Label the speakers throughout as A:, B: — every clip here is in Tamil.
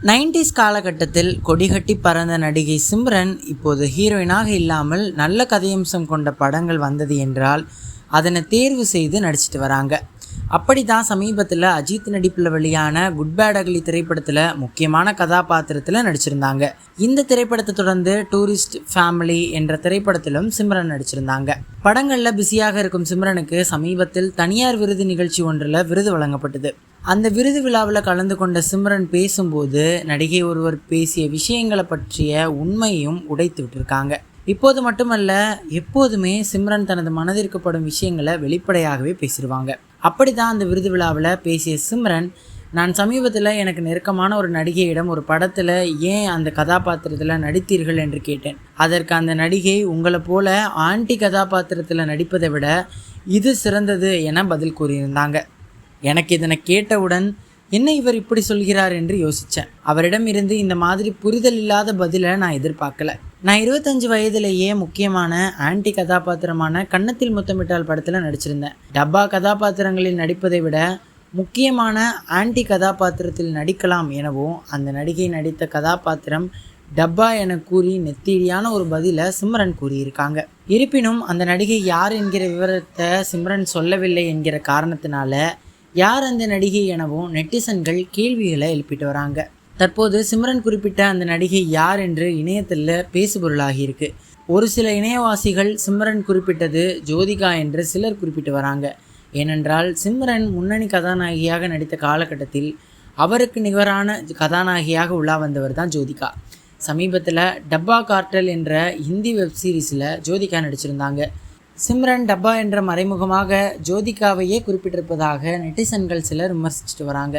A: 90s காலகட்டத்தில் கொடிகட்டி பறந்த நடிகை சிம்ரன் இப்போது ஹீரோயினாக இல்லாமல் நல்ல கதையம்சம் கொண்ட படங்கள் வந்தது என்றால் அதனை தேர்வு செய்து நடிச்சிட்டு வராங்க. அப்படி தான் சமீபத்தில் அஜித் நடிப்பில் வெளியான குட் பேட் அக்லி திரைப்படத்தில் முக்கியமான கதாபாத்திரத்தில் நடிச்சிருந்தாங்க. இந்த திரைப்படத்தை தொடர்ந்து டூரிஸ்ட் ஃபேமிலி என்ற திரைப்படத்திலும் சிம்ரன் நடிச்சிருந்தாங்க. படங்களில் பிஸியாக இருக்கும் சிம்ரனுக்கு சமீபத்தில் தனியார் விருது நிகழ்ச்சி ஒன்றில் விருது வழங்கப்பட்டது. அந்த விருது விழாவில் கலந்து கொண்ட சிம்ரன் பேசும்போது நடிகை ஒருவர் பேசிய விஷயங்களை பற்றிய உண்மையும் உடைத்து விட்டுருக்காங்க. இப்போது மட்டுமல்ல, எப்போதுமே சிம்ரன் தனது மனதிற்கு படும் விஷயங்களை வெளிப்படையாகவே பேசிடுவாங்க. அப்படி தான் அந்த விருது விழாவில் பேசிய சிம்ரன், நான் சமீபத்தில் எனக்கு நெருக்கமான ஒரு நடிகையிடம் ஒரு படத்தில் ஏன் அந்த கதாபாத்திரத்தில் நடித்தீர்கள் என்று கேட்டேன். அதற்கு அந்த நடிகை, உங்களை போல ஆன்டி கதாபாத்திரத்தில் நடிப்பதை விட இது சிறந்தது என பதில் கூறியிருந்தாங்க. எனக்கு இதனை கேட்டவுடன் என்ன இவர் இப்படி சொல்கிறார் என்று யோசித்தேன். அவரிடம் இருந்து இந்த மாதிரி புரிதல் இல்லாத பதிலை நான் எதிர்பார்க்கல. நான் 25 வயதிலேயே முக்கியமான ஆன்டி கதாபாத்திரமான கன்னத்தில் முத்தமிட்டால் படத்தில் நடிச்சிருந்தேன். டப்பா கதாபாத்திரங்களில் நடிப்பதை விட முக்கியமான ஆன்டி கதாபாத்திரத்தில் நடிக்கலாம் எனவும் அந்த நடிகை நடித்த கதாபாத்திரம் டப்பா என கூறி நெத்திடியான ஒரு பதிலை சிம்ரன் கூறியிருக்காங்க. இருப்பினும் அந்த நடிகை யார் என்கிற விவரத்தை சிம்ரன் சொல்லவில்லை என்கிற காரணத்தினால யார் அந்த நடிகை எனவும் நெட்டிசன்கள் கேள்விகளை எழுப்பிட்டு வராங்க. தற்போது சிம்ரன் குறிப்பிட்ட அந்த நடிகை யார் என்று இணையத்தில் பேசுபொருளாகியிருக்கு. ஒரு சில இணையவாசிகள் சிம்ரன் குறிப்பிட்டது ஜோதிகா என்று சிலர் குறிப்பிட்டு வராங்க. ஏனென்றால் சிம்ரன் முன்னணி கதாநாயகியாக நடித்த காலகட்டத்தில் அவருக்கு நிகரான கதாநாயகியாக உலா வந்தவர் தான் ஜோதிகா. சமீபத்தில் டப்பா கார்ட்டல் என்ற ஹிந்தி வெப் சீரிஸில் ஜோதிகா நடிச்சிருந்தாங்க. சிம்ரன் டப்பா என்ற மறைமுகமாக ஜோதிகாவையே குறிப்பிட்டிருப்பதாக நெட்டிசன்கள் சிலர் விமர்சிச்சுட்டு வராங்க.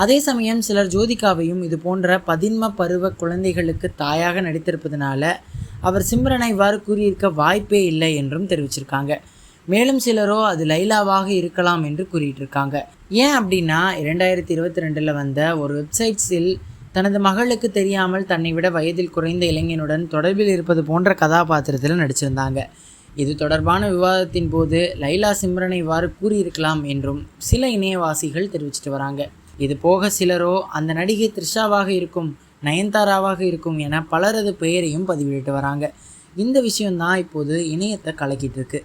A: அதே சமயம் சிலர் ஜோதிகாவையும் இது போன்ற பதின்ம பருவ குழந்தைகளுக்கு தாயாக நடித்திருப்பதனால அவர் சிம்ரனை இவ்வாறு கூறியிருக்க வாய்ப்பே இல்லை என்றும் தெரிவிச்சிருக்காங்க. மேலும் சிலரோ அது லைலாவாக இருக்கலாம் என்று கூறிட்டு இருக்காங்க. ஏன் அப்படின்னா 2022 வந்த ஒரு வெப்சைட்ஸில் தனது மகளுக்கு தெரியாமல் தன்னை விட வயதில் குறைந்த இளைஞனுடன் தொடர்பில் இருப்பது போன்ற கதாபாத்திரத்தில் நடிச்சிருந்தாங்க. இது தொடர்பான விவாதத்தின் போது லைலா சிம்ரனை இவ்வாறு கூறியிருக்கலாம் என்றும் சில இணையவாசிகள் தெரிவிச்சிட்டு வராங்க. இது போக சிலரோ அந்த நடிகை த்ரிஷாவாக இருக்கும், நயன்தாராவாக இருக்கும் என பலரது பெயரையும் பதிவிட்டு வராங்க. இந்த விஷயம்தான் இப்போது இணையத்தை கலக்கிட்டு இருக்கு.